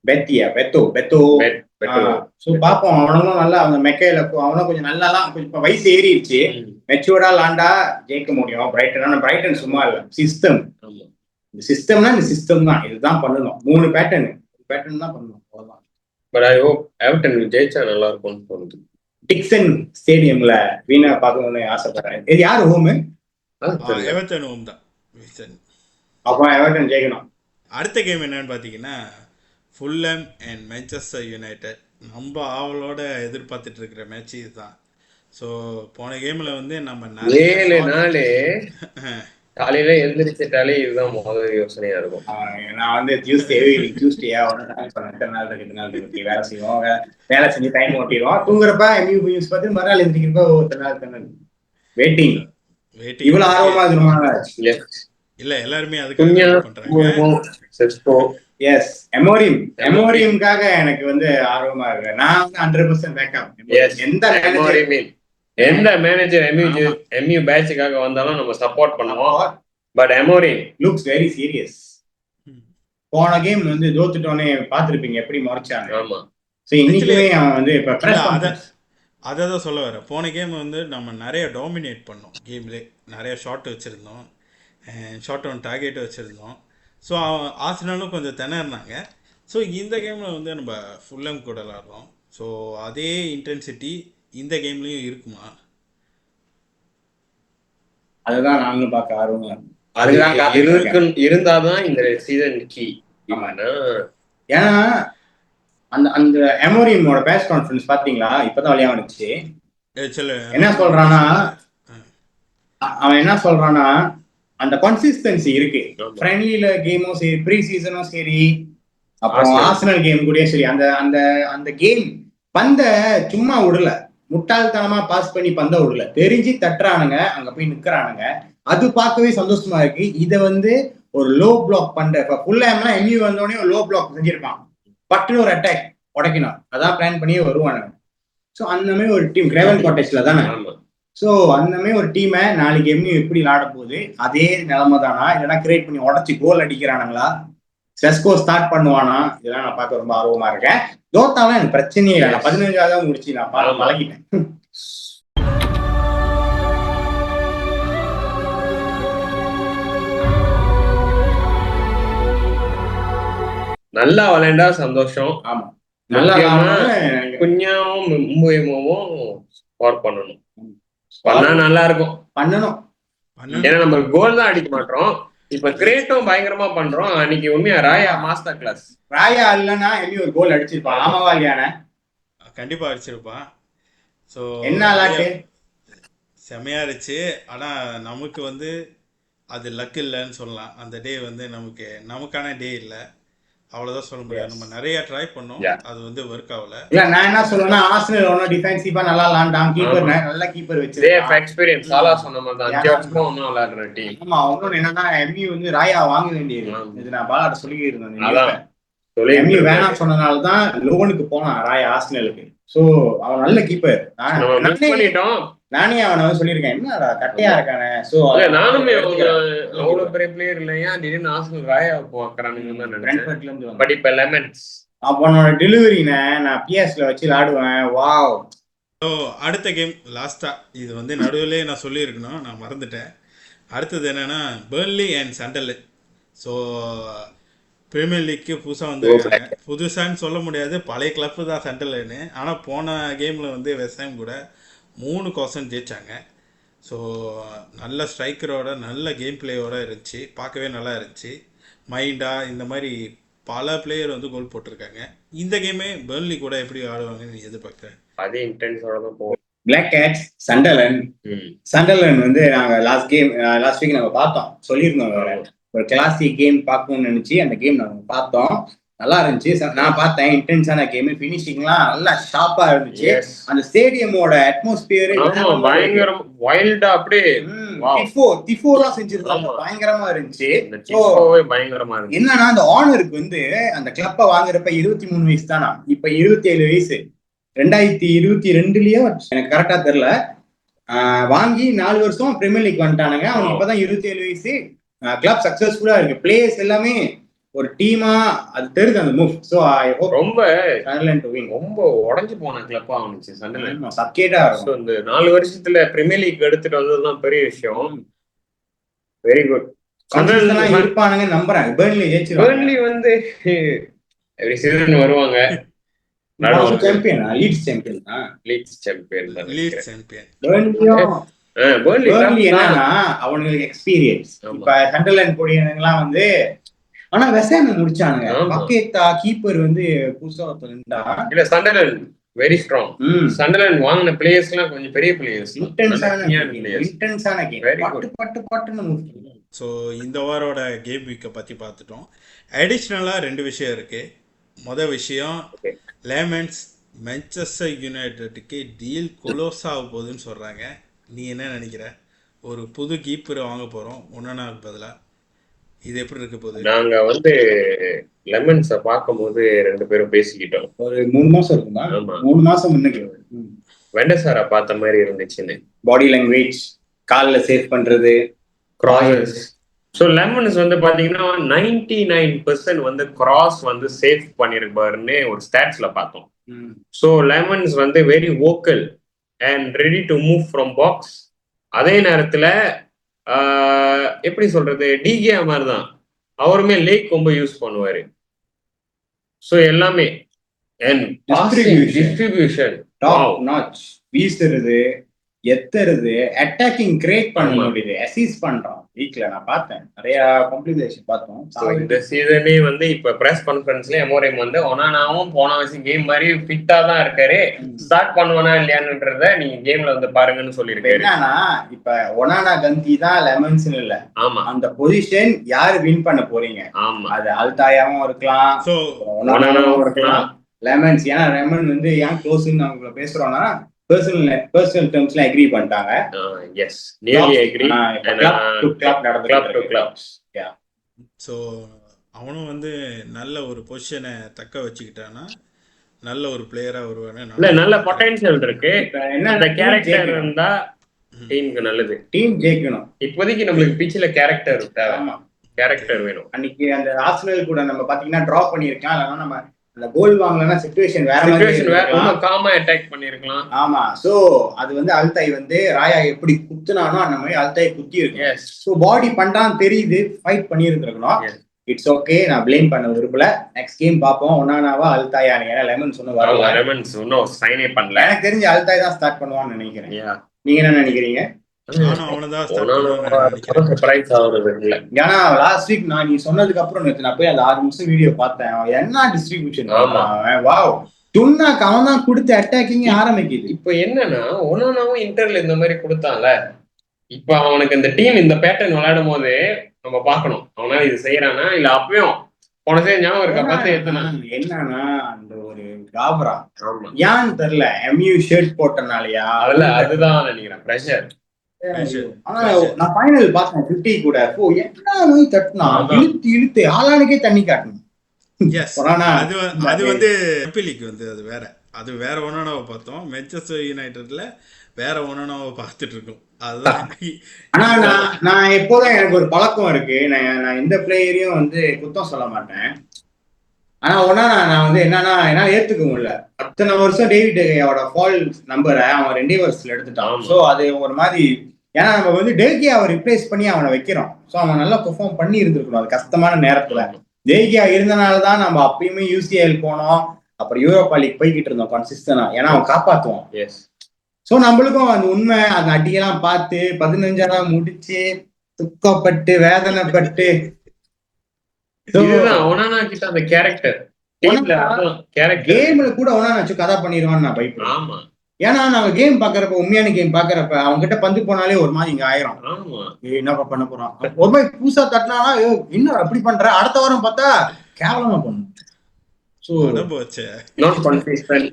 பெத்தோ ஸோ பார்ப்போம். அவனும் நல்லா அந்த மெக்கையில அவனும் கொஞ்சம் நல்லாலாம் கொஞ்சம் இப்போ வயசு ஏறிடுச்சு, மெச்சூர்டா லாண்டா ஜெயிக்க முடியும் பிரைட்டன். ஆனா பிரைட்டன் சும்மா இல்லை, சிஸ்டம். இந்த சிஸ்டம்னா இந்த சிஸ்டம் தான், இதுதான் பண்ணணும். 3 பேட்டர்ன் தான் பண்ணணும், அவ்வளவுதான். பட் ஐ ஹோப் எவர்டன் ஜெயிச்சா நல்லா இருக்கும்னு தோணுது. டிக்சன் ஸ்டேடியம்ல வீணா பார்க்கணும்னு ஆசைப்படுறேன். இது யாரு ஹோமு? எவர்டன் ஹோம் தான். அப்போ எவர்டன் ஜெயிக்கணும். அடுத்த கேம் என்னன்னு பார்த்தீங்கன்னா ஃபுல்ஹாம் அண்ட் மான்செஸ்டர் யுனைடெட். நம்ம ஆவலோட எதிர்பார்த்துட்டு இருக்கிற மேட்ச் இதுதான். ஸோ போன கேமில் வந்து நம்ம 7 நாள் காலையில எழுந்திரிச்சிட்டாலே இதுதான் முதல் யோசனையா இருக்கும். நான் வந்து டியூஸ்டேயா வேலை செய்வோம், வேலை செஞ்சு டைம் ஓட்டிடுவோம். தூங்குறப்ப நியூஸ் பார்த்து மறுநாள் எழுந்திரிக்கிறப்ப ஒவ்வொரு வெயிட்டிங். இவ்வளவு ஆர்வமா இருக்கணுமா? இல்ல எல்லாருமே அதுக்கு பண்றாங்க. எஸ், எமோரியம்காக எனக்கு வந்து ஆர்வமா இருக்கு. நான் வந்து 100% பேக்கப். எந்த மேனேஜர் எம்யூ பேட்சுக்காக வந்தாலும் நம்ம சப்போர்ட் பண்ணுவோம். But Amorim looks very serious. போன கேம் வந்து தோத்துட்டோனே பாத்துருப்பீங்க எப்படி முறைச்சாங்க. ஆமா. சோ இன்னைக்குமே அவன் வந்து இப்ப அதான் சொல்ல வர. போன கேம் வந்து நம்ம நிறைய டாமினேட் பண்ணோம். கேம்ல நிறைய ஷாட் வச்சிருந்தோம், ஷார்ட் ஆன் டார்கெட் வச்சிருந்தோம். ஸோ ஆர்சனலும் கொஞ்சம் திணறினாங்க. ஸோ இந்த கேமில் வந்து நம்ம ஃபுல்ஹாம் கூட விளாட்றோம். ஸோ அதே இன்டென்சிட்டி இந்த கேம்லேயும் இருக்குமா? அதுதான் நாங்களும் பார்க்க ஆர்வமா இருந்தாதான் இந்த சீசன் கீ. ஏன்னா அந்த எமோரியமோட பேஸ் கான்ஃபரன்ஸ் பாத்தீங்களா? இப்பதான் வழியா வந்துச்சு. என்ன சொல்றானா அந்த கன்சிஸ்டன்சி இருக்கு. ஃப்ரெண்ட்லில கேமும் சரி, ப்ரீ சீசனும் சரி, அப்புறம் ஆர்சனல் கேம் கூடயும் சரி, அந்த அந்த அந்த கேம் பந்த சும்மா விடல, முட்டாள்தனமா பாஸ் பண்ணி பந்த விடல, தெரிஞ்சு தட்டுறானுங்க, அங்க போய் நிக்கிறானுங்க. அது பார்க்கவே சந்தோஷமா இருக்கு. இதை வந்து ஒரு லோ பிளாக் பண்ற ஃபுல்ஹாம்னா எம்யூ வந்தோடனே ஒரு லோ பிளாக் செஞ்சிருப்பான், பட்டுன்னு ஒரு அட்டாக் உடைக்கணும், அதான் பிளான் பண்ணி வருவானுங்க. ஸோ அந்த மாதிரி ஒரு டீம் கிரேவன் காட்டேஜ்ல தானே. ஸோ அந்த மாதிரி ஒரு டீமை நாளைக்கு எம்யூ எப்படி விளாட போகுது, அதே நிலைமை தானா, இல்லைன்னா கிரியேட் பண்ணி உடச்சி கோல் அடிக்கிறானுங்களா, செஸ்கோ ஸ்டார்ட் பண்ணுவானா, இதெல்லாம் நான் பார்க்க ரொம்ப ஆர்வமா இருக்கேன். தோத்தாலாம் எனக்கு பிரச்சனையே இல்லை, நான் 15ஆவது முடிச்சு நான் பார்க்க பழகிட்டேன். நல்லா விளையாண்டா சந்தோஷம். ஆமா, நல்லா குஞ்சாவும் மும்பையும் ஸ்கோர் பண்ணணும், பண்ணா நல்லா இருக்கும். பண்ணணும், ஏன்னா நம்ம கோல் தான் அடிக்க மாட்டோம். இப்ப கிரேட்டும் பயங்கரமா பண்றோம். அன்னைக்கு உண்மையா ராயா மாஸ்டர் கிளாஸ். ராயா இல்லைன்னா எம்யூ ஒரு கோல் அடிச்சிருப்பான். ஆமாவா இல்லையானே? கண்டிப்பா அடிச்சிருப்பான். ஸோ என்ன செமையா இருந்துச்சு. ஆனா நமக்கு வந்து அது லக் இல்லைன்னு சொல்லலாம். அந்த டே வந்து நமக்கான டே இல்லை, அவ்வளவுதான் சொல்ல முடியாது. நம்ம நிறைய ட்ரை பண்ணோம், அது வந்து ஒர்க் ஆகல. இல்ல நான் என்ன சொல்றேன்னா, ஆர்சனல் ஒன்னும் டிஃபென்சிவா நல்லா விளையாண்டான், கீப்பர் நல்ல கீப்பர் வச்சிருக்கான். எக்ஸ்பீரியன்ஸ் சாலா சொன்ன மாதிரி தான் ஜெர்மன் ஒன்னும் விளையாடுற டீம். ஆமா, இன்னொன்னு என்னன்னா எம்யூ வந்து ராயா வாங்க வேண்டியது. இது நான் பாலாட்ட சொல்லி இருந்தேன். அதான் எம்யூ வேணாம் சொன்னனால தான் லோனுக்கு போனான் ராயா ஆர்சனலுக்கு. சோ அவன் நல்ல கீப்பர். நானே அவனை வந்து சொல்லியிருக்கேன், என்னடா கட்டையா இருக்கானே. சோ நானுமே அவ்வளவு பெரிய பிளேயர் இல்லையா, திடீர்னு ஆர்சனல் ராயா போக்குறானுங்கன்னு தான் நினைச்சேன். பட் இப்ப லெமன்ஸ் அவனோட டெலிவரினை நான் பிஎஸ்ல வச்சு விளையாடுவேன். வாவ். ஸோ அடுத்த கேம் லாஸ்டா, இது வந்து நடுவிலே நான் சொல்லியிருக்கணும், நான் மறந்துட்டேன். அடுத்தது என்னன்னா Burnley and Sunderland. So Premier லீக்கு புதுசாக வந்துருக்காங்க. புதுசான்னு சொல்ல முடியாது, பழைய கிளப்பு தான் சண்டர்லேன்னு. ஆனால் போன கேமில் வந்து வெஸ்ட் ஹாம் கூட 3-0 ஜெயிச்சாங்க. ஸோ நல்ல ஸ்ட்ரைக்கரோட நல்ல கேம் பிளேயோட இருந்துச்சு, பார்க்கவே நல்லா இருந்துச்சு. மைண்டா இந்த மாதிரி பல பிளேயர் வந்து கோல் போட்டிருக்காங்க. இந்த கேமே பெர்ன்லி கூட எப்படி ஆடுவாங்கன்னு எதிர்பார்க்குறேன். அதே இன்டென்ஸோட தான் போகும். பிளாக் கேட்ஸ் சண்டர்லேண்ட் வந்து நாங்கள் லாஸ்ட் வீக் நம்ம பார்த்தோம், சொல்லியிருந்தோம் ஒரு கிளாசிக் கேம் பார்க்கணும்னு நினைச்சு அந்த கேம் நாங்க பார்த்தோம். நல்லா இருந்துச்சு. நான் பார்த்தேன், இன்டென்ஸான கேம், பினிஷிங்லாம் நல்லா ஷார்ப்பா இருந்துச்சு. அந்த ஸ்டேடியமோட அட்மாஸ்பியர் பயங்கரம் வைல்டா அப்படியே திஃபோலாம் செஞ்சிருக்காங்க, பயங்கரமா இருந்துச்சு. பயங்கரமா இருந்துச்சு. என்னன்னா அந்த ஆனருக்கு வந்து அந்த கிளப்ப வாங்குறப்ப 23 வயசு தானா, இப்ப 27 வயசு. 2022லயோ எனக்கு கரெக்டா தெரியல, வாங்கி 4 வருஷம் பிரீமியர் லீக் வந்துட்டானுங்க. அவங்க இப்பதான் 27 வயசு. கிளப் சக்சஸ்ஃபுல்லா இருக்கு, பிளேயர்ஸ் எல்லாமே ஒரு டீமா, அது தெரியுது அந்த மூவ். சோ ஐ ஹோப் ரொம்ப சண்டர்லாண்ட் டு வின். ரொம்ப உடைஞ்சு போன கிளப்பா இருந்துச்சு சண்டர்லாண்ட். சக்கேட்டா இருக்கும். இந்த 4 வருஷத்துல பிரீமியர் லீக் எடுத்துட்டு வந்ததுதான் பெரிய விஷயம். Very good. சண்டர்லாண்ட் இருப்பானுங்க நம்புறேன். பெர்ன்லி ஜெயிச்சிருவாங்க. பெர்ன்லி வந்து எவ்ரி சீசன் வருவாங்க. Champion, Leeds champion, Leeds champion. Burnley என்னன்னா அவங்களுக்கு எக்ஸ்பீரியன்ஸ். இப்ப சண்டர்லாண்ட் போடியவங்கலாம் வந்து, ஆனா வெசாம் முடிச்சானுங்க. பக்கேட்டா கீப்பர் வந்து புதுசா ஒருத்தா இல்ல. சண்டர்லாண்ட் வெரி ஸ்ட்ராங். சண்டர்லாண்ட் வாங்கின பிளேயர்ஸ் எல்லாம் கொஞ்சம் பெரிய பிளேயர்ஸ், இன்டென்ஸான கேம், பட்டு பட்டுன்னு. ஸோ இந்த வாரோட கேம் வீக்கை பற்றி பார்த்துட்டோம். அடிஷ்னலாக 2 விஷயம் இருக்குது. மொதல் விஷயம், லேமன்ஸ் மான்செஸ்டர் யுனைடெட்டுக்கு டீல் கொலோஸ் ஆக போகுதுன்னு சொல்கிறாங்க. நீ என்ன நினைக்கிற? ஒரு புது கீப்பரை வாங்க போகிறோம் ஒன்னானாக்கு பதிலாக. இது எப்படி இருக்க போகுது? நாங்க வந்து லெமன்ஸை பார்க்கும்போது 2 பேரும் பேசிக்கிட்டோம். ஒரு 3 மாசம் இருக்குமா? 3 மாசம் முன்னுக்கு வெண்டசாரா பார்த்த மாதிரி இருந்துச்சுன்னு. பாடி லாங்குவேஜ், கால்ல சேவ் பண்றது, கிராசஸ். ஸோ லெமன்ஸ் வந்து பாத்தீங்கன்னா 99% வந்து கிராஸ் வந்து சேவ் பண்ணிருப்பாருன்னு ஒரு ஸ்டாட்ஸ்ல பார்த்தோம். ஸோ லெமன்ஸ் வந்து very vocal and ready to move from box. அதே நேரத்துல எப்படி சொல்றது, டிகே மாதிரிதான் அவருமே லேக் ரொம்ப யூஸ் பண்ணுவாரு. ஸோ எல்லாமே டிஸ்ட்ரிபியூஷன் டாப் நாட்ச், வீசுறது, எத்துறது, அட்டாக்கிங் கிரியேட் பண்ண முடியுது, அசிஸ்ட் பண்றோம். வீக்ல நான் பார்த்தேன், நிறைய காம்ப்ளிகேஷன் பார்த்தோம். இந்த சீசனே வந்து இப்ப பிரஸ் கான்ஃபரன்ஸ்ல எமோரியம் வந்து ஒனானாவும் போன வருஷம் கேம் மாதிரி ஃபிட்டா தான் இருக்காரு, ஸ்டார்ட் பண்ணுவானா இல்லையான்றத நீங்க கேம்ல வந்து பாருங்கன்னு சொல்லியிருக்காரு. என்னன்னா இப்ப ஒனானா கந்தி தான் லெமன்ஸ் இல்ல. ஆமா, அந்த பொசிஷன் யாரு வின் பண்ண போறீங்க? ஆமா, அது அல்தாயாவும் இருக்கலாம், ஒனானாவும் இருக்கலாம், லெமன்ஸ். ஏன்னா லெமன் வந்து ஏன் க்ளோஸ்ன்னு அவங்க பேசுறோம்னா personal termsல agree பண்ணிட்டாங்க. Yes, nearly agree. club to club. Yeah. So அவனும் வந்து நல்ல ஒரு பொசிஷனை தக்க வச்சுக்கிட்டானா நல்ல ஒரு பிளேயரா வருவானு. நல்ல பொட்டன்ஷியல் இருக்கு. அந்த கேரக்டர் இருந்தா டீமுக்கு நல்லது. டீம் ஜெயிக்கணும். இப்போதைக்கு நம்மளுக்கு பிச்சில கேரக்டர் தேவை. கேரக்டர் வேணும். அன்னைக்கு அந்த ஆர்சனல் கூட நம்ம பாத்தீங்கன்னா டிரா பண்ணிருக்கலாம், இல்லைன்னா நம்ம அந்த கோல் வாங்கலன்னா சிச்சுவேஷன் வேற மாதிரி, காமா அட்டாக் பண்ணிருக்கலாம். ஆமா. சோ அது வந்து அல்தாய் வந்து ராயா எப்படி குத்துனானோ அந்த மாதிரி அல்தாய் குத்தி இருக்கு. சோ பாடி பண்றான்னு தெரியுது, ஃபைட் பண்ணியிருந்திருக்கணும். இட்ஸ் ஓகே, நான் பிளேம் பண்ண விரும்பல. நெக்ஸ்ட் கேம் பாப்போம் ஒன்னானாவா அல்தாயா. ஏன்னா லெமன்ஸ் ஒன்னும் வரல, லெமன்ஸ் ஒன்னும் சைனே பண்ணல. எனக்கு தெரிஞ்சு அல்தாய் தான் ஸ்டார்ட் பண்ணுவான்னு நினைக்கிறேன். நீங்க என்ன நினைக்கிறீங்க? ஏன்னா லாஸ்ட் வீக் நான் நீ சொன்னதுக்கு அப்புறம் நான் போய் அந்த 6 நிமிஷம் வீடியோ பார்த்தேன். என்ன டிஸ்ட்ரிபியூஷன், வாவ், துன்னாக்கு அவன் தான் கொடுத்து அட்டாக்கிங் ஆரம்பிக்குது. இப்ப என்னன்னா ஒன்னானாவும் இன்டர்ல இந்த மாதிரி கொடுத்தான்ல, இப்ப அவனுக்கு இந்த டீம் இந்த பேட்டர்ன் விளையாடும் போது நம்ம பாக்கணும் அவனால இது செய்யறானா இல்ல. அப்பயும் போனதே ஞாபகம் இருக்கா பார்த்து என்னன்னா அந்த ஒரு காபரா ஏன்னு தெரியல, எம்யூ ஷர்ட் போட்டனாலயா அதுதான் நினைக்கிறேன் பிரஷர். நான் ஃபைனல் பார்த்தேன் 50 கூட. என்ன நோய் தட்டுனா இழுத்து ஆளானுக்கே தண்ணி காட்டணும். அது வந்து லீக் வந்து அது வேற, அது வேற ஒன்னானாவை பார்த்தோம். மான்செஸ்டர் யுனைடெட்ல வேற ஒன்னானாவை பார்த்துட்டு இருக்கோம். அதுதான். ஆனா நான் எப்போதும் எனக்கு ஒரு பழக்கம் இருக்கு, நான் எந்த பிளேயரையும் வந்து குத்தம் சொல்ல மாட்டேன். ஆனா ஒன்னா நான் வந்து என்னன்னா என்னால ஏத்துக்க முடியல, அத்தனை வருஷம் டேவிட் டெகியாவோட ஃபால் நம்பரை அவன் 2 வருஷத்துல எடுத்துட்டான். ஸோ அது ஒரு மாதிரி, ஏன்னா நம்ம வந்து டெகியாவை ரிப்ளேஸ் பண்ணி அவனை வைக்கிறோம். ஸோ அவன் நல்லா பெர்ஃபார்ம் பண்ணி இருந்திருக்கணும் அது கஷ்டமான நேரத்துல. டெகியா இருந்தனாலதான் நம்ம அப்பயுமே யூசிஎல் போனோம், அப்புறம் யூரோப்பா லீக் போய்கிட்டு இருந்தோம் கன்சிஸ்டன்டா, ஏன்னா அவன் காப்பாத்துவான். ஸோ நம்மளுக்கும் அந்த உண்மை, அந்த அடியெல்லாம் பார்த்து 15ஆம் முடிச்சு துக்கப்பட்டு வேதனைப்பட்டு கேம்ல கூட கதை பண்ணிடுவான்னு நான் பயப்படுறேன். ஆமா, ஏன்னா நாங்க கேம் பாக்குறப்ப, உண்மையான கேம் பாக்குறப்ப அவங்க கிட்ட பந்து போனாலே ஒரு மாதிரி இங்க ஆயிரும். ஆமா என்னப்பா பண்ண போறோம், ஒரு மாதிரி புதுசா தட்டினானா இன்னும் அப்படி பண்ற, அடுத்த வாரம் பார்த்தா கேவலமா பண்ணும். ஸோ போச்சே. Not consistent.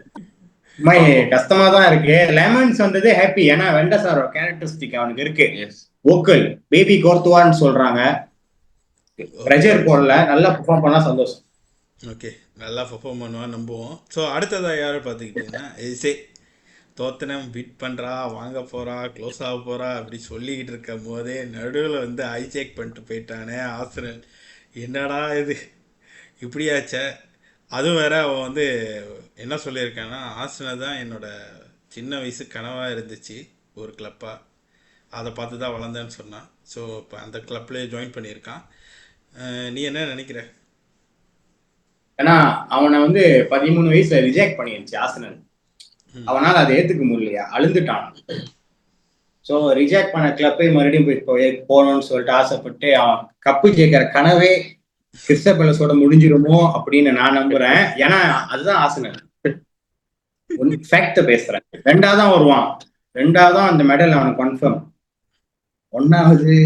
கஷ்டமா தான் இருக்கு. லெமன்ஸ் வந்தது ஹாப்பி, ஏன்னா வெண்டசார் கேரக்டரிஸ்டிக் அவனுக்கு இருக்கு. ஓக்கல் பேபி கோர்த்துவான்னு சொல்றாங்க. பிரஷர் போடல, நல்லா பெர்ஃபார்ம் பண்ணா சந்தோஷம். ஓகே, நல்லா பெர்ஃபார்ம் பண்ணுவான்னு நம்புவோம். ஸோ அடுத்ததாக யாரை பார்த்துக்கிட்டிங்கன்னா எஸ்ஏ. தோத்தனம் பீட் பண்ணுறா, வாங்க போகிறா, க்ளோஸ் ஆக போகிறா அப்படி சொல்லிக்கிட்டு இருக்கும் போதே நடுவில் வந்து ஹைஜேக் பண்ணிட்டு போயிட்டானே ஆர்சனல். என்னடா இது இப்படியாச்சே. அதுவும் வேற அவன் வந்து என்ன சொல்லியிருக்கான்னா, ஆர்சனல் தான் என்னோட சின்ன வயசு கனவாக இருந்துச்சு ஒரு கிளப்பாக, அதை பார்த்து தான் வளர்ந்தேன்னு சொன்னான். ஸோ இப்போ அந்த கிளப்லேயே ஜாயின் பண்ணியிருக்கான். நீ என்ன நினைக்கிற? ஏன்னா அவனை வந்து 13 வயசுல ரிஜெக்ட் பண்ணிருச்சு ஆர்சனல். அவனால அதை ஏத்துக்க முடியலையா, அழுந்துட்டான். ஸோ ரிஜெக்ட் பண்ண கிளப்பை மறுபடியும் போய் போகணும்னு சொல்லிட்டு ஆசைப்பட்டு அவன் கப்பு ஜெயிக்கிற கனவே கிறிஸ்டல் பேலஸோட முடிஞ்சிருமோ அப்படின்னு நான் நம்புறேன். ஏன்னா அதுதான் ஆர்சனல். ஃபேக்ட் பேசுறேன். 2வது தான் வருவான், 2வது தான் அந்த மெடல் அவனுக்கு கன்ஃபார்ம். 1வது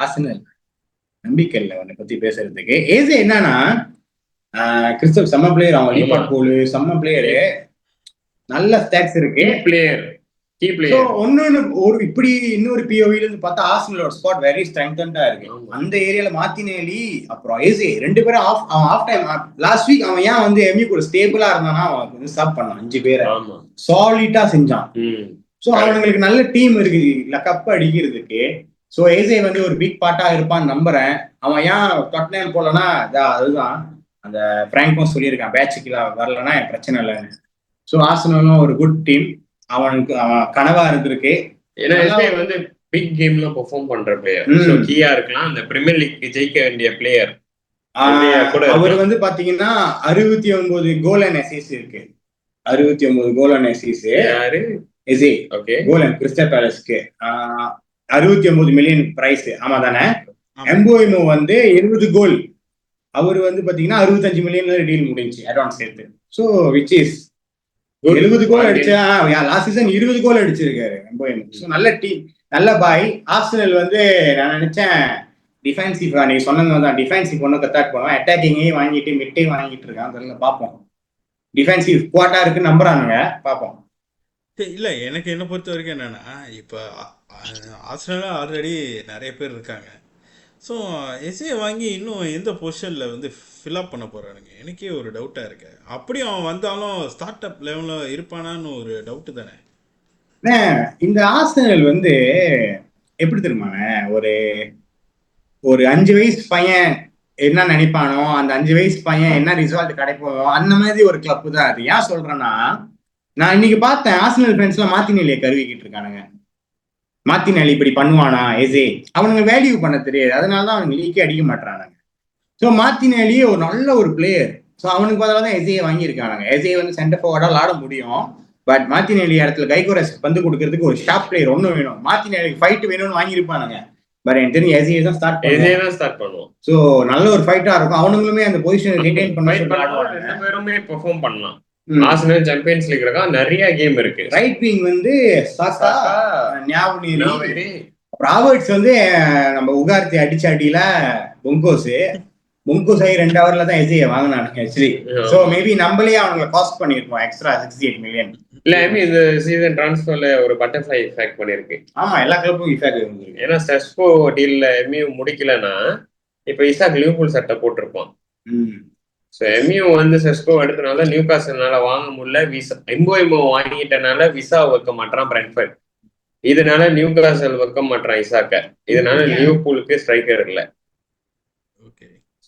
ஆர்சனல் நம்பிக்கை இல்லை அவனை பத்தி பேசுறதுக்கு. ஏசே என்னன்னா கிறிஸ்டல் செம்ம பிளேயர், அவன் லீபாட் கோல் செம்ம பிளேயரு, நல்ல ஸ்டாட்ஸ் இருக்கு. ஒன்னொன்னு ஒரு இப்படி இன்னொரு பிஓவில இருந்து பார்த்தா ஆர்சனலோட ஸ்குவாட் வெரி ஸ்ட்ரெங்தன்டா இருக்கு. அந்த ஏரியால மார்டினெல்லி அப்புறம் ஏசே 2 பேரும் ஆஃப் டைம் லாஸ்ட் வீக் அவன் ஏன் வந்து எம்யூ கூட ஸ்டேபிளா இருந்தானா, அவன் வந்து ஸ்டாப் பண்ணான். 5 பேரை சாலிட்டா செஞ்சான். சோ அவனுங்களுக்கு நல்ல டீம் இருக்கு இல்ல கப் அடிக்கிறதுக்கு. சோ ஏசே வந்து ஒரு பிக் பார்ட்டா இருப்பான்னு நம்புறேன். அவன் ஏன் டொட்னேம் போலனா அதுதான் அந்த பிராங்கும் சொல்லியிருக்கான், பேட்சுக்கு வரலன்னா என் பிரச்சனை இல்லைன்னு. ஸோ ஆர்சனலும் ஒரு குட் டீம், அவனுக்கு அவன் கனவா இருந்திருக்கு. ஏன்னா எஸ்ஏ வந்து பிக் கேம்ல பெர்ஃபார்ம் பண்ற பிளேயர், சோ கீயா இருக்கலாம். அந்த பிரீமியர் லீக் ஜெயிக்க வேண்டிய பிளேயர். அவர் வந்து பாத்தீங்கன்னா 69 கோல் அண்ட் அசிஸ்ட் இருக்கு. 69 கோல் அண்ட் அசிஸ்ட். யாரு? SA. Okay, goal and Crystal பேலஸ்க்கு 69 மில்லியன் பிரைஸ். ஆமா தானே? எம்போயிமோ வந்து 20 கோல், அவர் வந்து பாத்தீங்கன்னா 65 மில்லியன்ல டீல் முடிஞ்சு அட்வான்ஸ் சேர்த்து. ஸோ விச் இஸ் 70 கோல் அடிச்சா, லாஸ்ட் சீசன் 20 கோல் அடிச்சிருக்காரு எம்போயிமோ. ஸோ நல்ல டீம், நல்ல பாய். ஆர்சனல் வந்து நான் நினைச்சேன் டிஃபென்சிவ், நீங்க சொன்னது தான் டிஃபென்சிவ் ஒன்றும் கத்தாட் போனோம், அட்டாக்கிங்கையும் வாங்கிட்டு மிட்டையும் வாங்கிட்டு இருக்கான். தெரியல, பார்ப்போம். டிஃபென்சிவ் குவாட்டா இருக்கு நம்புறானுங்க, பார்ப்போம். இல்லை, எனக்கு என்ன பொறுத்த வரைக்கும் என்னன்னா, இப்போ ஆர்சனல் ஆல்ரெடி நிறைய பேர் இருக்காங்க. ஸோ எஸ்ஏ வாங்கி இன்னும் எந்த பொசிஷனில் வந்து ஃபில்அப் பண்ண போகிறானுங்க, எனக்கே ஒரு டவுட்டாக இருக்கு. அப்படியும் அவன் வந்தாலும் ஸ்டார்ட் அப் லெவலில் இருப்பானான்னு ஒரு டவுட்டு தானே. இந்த ஆர்சனல் வந்து எப்படி தெரியுமாண்ணே, ஒரு 5 வயசு பையன் என்ன நினைப்பானோ, அந்த 5 வயசு பையன் என்ன ரிசல்ட் கிடைப்போம், அந்த மாதிரி ஒரு கிளப் தான் அது. ஏன் சொல்றேன்னா, நான் இன்னைக்கு பார்த்தேன் ஆர்சனல் ஃபேன்ஸ்லாம் மார்டினெல்லியை கருவிக்கிட்டு இருக்கானுங்க. மார்டினெல்லி இப்படி பண்ணுவானா எஸ்ஏ, அவனுங்க வேல்யூ பண்ண தெரியாது, அதனாலதான் அவனுங்க லீக்கே அடிக்க மாட்டானுங்க. ஸோ மார்டினெல்லி ஒரு நல்ல ஒரு பிளேயர். ஸோ அவனுக்கு பதிலாக தான் எஸ்ஏ வாங்கியிருக்கானுங்க. எஸ்ஏ வந்து சென்டர் ஃபார்வர்டாக ஆட முடியும், பட் மார்டினெல்லி இடத்துல கைகோரஸ் பந்து கொடுக்கறதுக்கு ஒரு ஷார்ப் பிளேயர் ஒன்றும் வேணும். மார்டினெல்லிக்கு ஃபைட் வேணும்னு வாங்கியிருப்பானுங்க, பட் எனக்கு தெரியும் எஸ்ஏ தான் ஸ்டார்ட் பண்ணுவோம். ஸோ நல்ல ஒரு ஃபைட்டா இருக்கும். அவனுங்களுமே அந்த பொசிஷனை ரிட்டைன் பண்ணலாம். ஆர்சனல் சாம்பியன்ஸ் லீக் இருக்கா, நிறைய கேம் இருக்கு. ரைட் விங் வந்து சாக்கா, ஞாபகம் ராபர்ட்ஸ் வந்து நம்ம உகார்த்தி அடிச்ச அடியில பொங்கோஸ் ஆகி 2 ஹவர்ல தான் எஸ்ஏ வாங்கினானுங்க ஆக்சுவலி. சோ மேபி நம்மளே அவங்களை காஸ்ட் பண்ணிருப்போம் எக்ஸ்ட்ரா 68 மில்லியன். இல்ல ஐ மீன் இந்த சீசன் டிரான்ஸ்ஃபர்ல ஒரு பட்டர்ஃப்ளை எஃபெக்ட் பண்ணிருக்கு. ஆமா, எல்லா கிளப்பும் எஃபெக்ட் இருக்கு. ஏன்னா செஸ்கோ டீல்ல எம்யூ முடிக்கலன்னா இப்ப இசாக் லிவர்பூல் சட்டை போட்டிருப்பான். ஸோ எம்யூ வந்து செஸ்கோ எடுத்தனால நியூகாசல்னால வாங்க முடியல, விசா எம்போய்மோ வாங்கிட்டனால விசா வைக்க மாட்டான் பிரெண்ட்ஃபர்ட், இதனால நியூகாசல் வைக்க மாட்டான் இசாக்க, இதனால லிவர்பூலுக்கு ஸ்ட்ரைக்கர் இல்லை.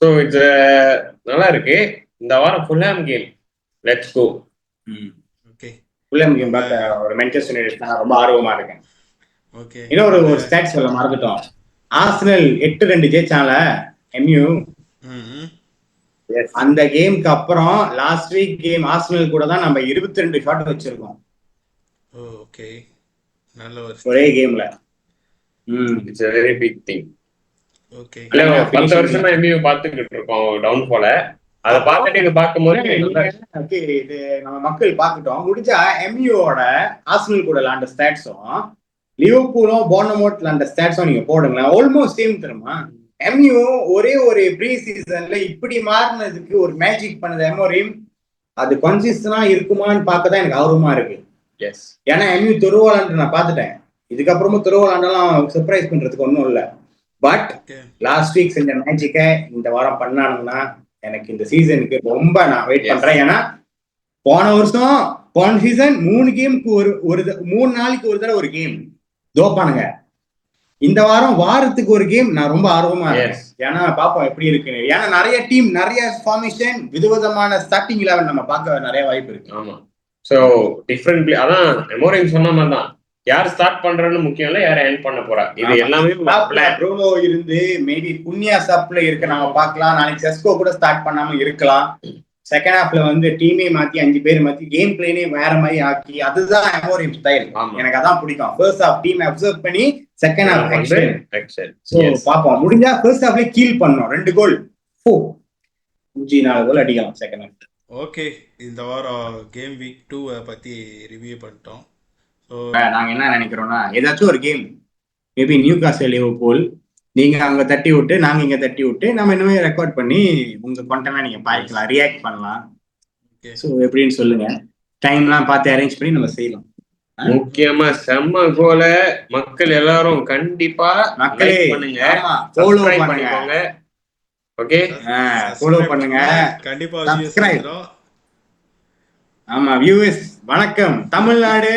ஸோ இட்ஸ் நல்லா இருக்கு. இந்த வாரம் Fulham game, let's go. Fulham game பார்க்க ஒரு மான்செஸ்டர் யுனைட்டட் நான் ரொம்ப ஆர்வமா இருக்கேன். ஓகே, இன்னொரு ஒரு ஸ்டாட்ஸ் சொல்ல மறந்துட்டோம். ஆர்சனல் 8-2 ஜெயிச்சால எம்யூ. அந்த கேமுக்கு அப்புறம் லாஸ்ட் வீக் கேம் ஆர்சனல் கூட தான் நம்ம 22 ஷாட் வச்சிருக்கோம். ஓகே, நல்ல ஒரு ஒரே கேம்ல. It's a very big thing. Okay, 10 வருஷமா எம்யூ பார்த்துக்கிட்டு இருக்கோம் டவுன் ஃபால. அதை பார்த்துட்டு இது பார்க்கும்போது நல்லா ஓகே, இது நம்ம மக்கள் பார்க்கட்டும். முடிஞ்சா எம்யூவோட ஆர்சனல் கூட விளையாண்ட ஸ்டாட்ஸும் லிவர்பூலும் போர்னமவுத் விளையாண்ட ஸ்டாட்ஸும் நீங்க போடுங்களேன். ஆல்மோஸ்ட் சேம் தெரியுமா? எம்யூ ஒரே ஒரு ப்ரீ சீசன்ல இப்படி மாறினதுக்கு ஒரு மேஜிக் பண்ணது எமோரிம். அது கன்சிஸ்டன்டா இருக்குமான்னு பார்க்கதான் எனக்கு ஆர்வமா இருக்கு. எஸ் ஏன்னா எம்யூ துருவலாண்டு நான் பார்த்துட்டேன். இதுக்கப்புறமும் துருவலாண்டெல்லாம் சர்ப்ரைஸ் பண்றதுக்கு ஒன்றும் இல்லை. But Okay. லாஸ்ட் வீக் செஞ்ச மேஜிக்கை இந்த வாரம் பண்ணானுங்கன்னா எனக்கு இந்த சீசனுக்கு ரொம்ப நான் வெயிட் பண்றேன். ஏன்னா போன சீசன் 3 கேமுக்கு ஒரு 3 நாளைக்கு ஒரு தடவை ஒரு கேம் தோப்பானுங்க. இந்த வாரத்துக்கு ஒரு கேம் நான் ரொம்ப ஆர்வமா இருக்கேன். ஏன்னா பாப்போம் எப்படி இருக்குன்னு. ஏன்னா நிறைய டீம், நிறைய ஃபார்மேஷன், விதவிதமான ஸ்டார்டிங் 11 நம்ம பார்க்க நிறைய வாய்ப்பு இருக்கு. ஆமா. ஸோ டிஃப்ரெண்ட் அதான் எமோரியம் சொன்ன மாதிரி தான், யார் ஸ்டார்ட் பண்றன்னு முக்கியம் இல்லை, யார் எண்ட் பண்ண போறா, இது எல்லாமே ப்ரூனோ இருந்து மேபி புண்ணியா சப்ல இருக்க நம்ம பார்க்கலாம். நாளைக்கு செஸ்கோ கூட ஸ்டார்ட் பண்ணாம இருக்கலாம். செகண்ட் ஹாஃப்ல வந்து டீமே மாத்தி 5 பேர் மாத்தி கேம் பிளேனே வேற மாதிரி ஆக்கி, அதுதான் எமோரியம் ஸ்டைல். எனக்கு அதான் பிடிக்கும். ஃபர்ஸ்ட் ஹாஃப் டீம் அப்சர்வ் பண்ணி செகண்ட் ஹாஃப் ஆக்ஷன். சோ பாப்போம். முடிஞ்சா ஃபர்ஸ்ட் ஹாஃப்ல கீல் பண்ணோம் 2 கோல் 4 கோல் அடிக்கலாம் செகண்ட் ஹாஃப். ஓகே, இந்த வாரம் கேம் வீக் 2 பத்தி ரிவ்யூ பண்ணிட்டோம். ஸோ நாங்க என்ன நினைக்கிறோம்னா, ஏதாச்சும் ஒரு game maybe new castle Liverpool நீங்க அங்க தட்டி விட்டு நாங்க இங்க தட்டி விட்டு நம்ம இன்னுமே ரெக்கார்ட் பண்ணி உங்க கண்டென்ட்லாம் நீங்க பாய்க்கலாம், ரியாக்ட் பண்ணலாம். ஸோ எப்படின்னு சொல்லுங்க, டைம்லாம் பார்த்து அரேஞ்ச் பண்ணி நம்ம செய்யலாம். முக்கியமா செம்ம கோல மக்கள் எல்லாரும் கண்டிப்பா மக்களே பண்ணுங்க, ஃபாலோ subscribe பண்ணுங்க. பண்ணிக்கோங்க. ஓகே, ஃபாலோ பண்ணுங்க, கண்டிப்பா subscribe. ஆமா வியூவர்ஸ் வணக்கம். தமிழ்நாடு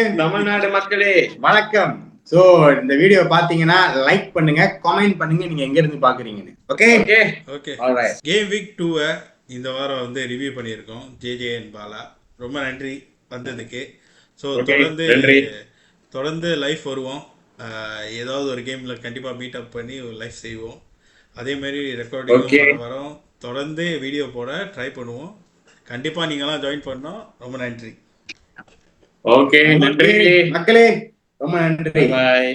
மக்களே வணக்கம். சோ இந்த வீடியோ பாத்தீங்கன்னா லைக் பண்ணுங்க, கமெண்ட் பண்ணுங்க, நீங்க எங்க இருந்து பாக்குறீங்கன்னு. Okay okay. Alright. Game week 2 இந்த வாரம் வந்து ரிவ்யூ பண்ணியிருக்கோம். ஜேஜேஎன் பாலா, ரொம்ப நன்றி வந்ததுக்கு. ஸோ தொடர்ந்து லைஃப் வருவோம். ஏதாவது ஒரு கேமில் கண்டிப்பாக மீட் அப் பண்ணி ஒரு லைஃப் செய்வோம். அதே மாதிரி ரெக்கார்டிங் வரோம். தொடர்ந்து வீடியோ போட ட்ரை பண்ணுவோம். கண்டிப்பாக நீங்களாம் ஜாயின் பண்ணோம். ரொம்ப நன்றி. ஓகே, நன்றி மக்களே, ரொம்ப நன்றி. பாய்.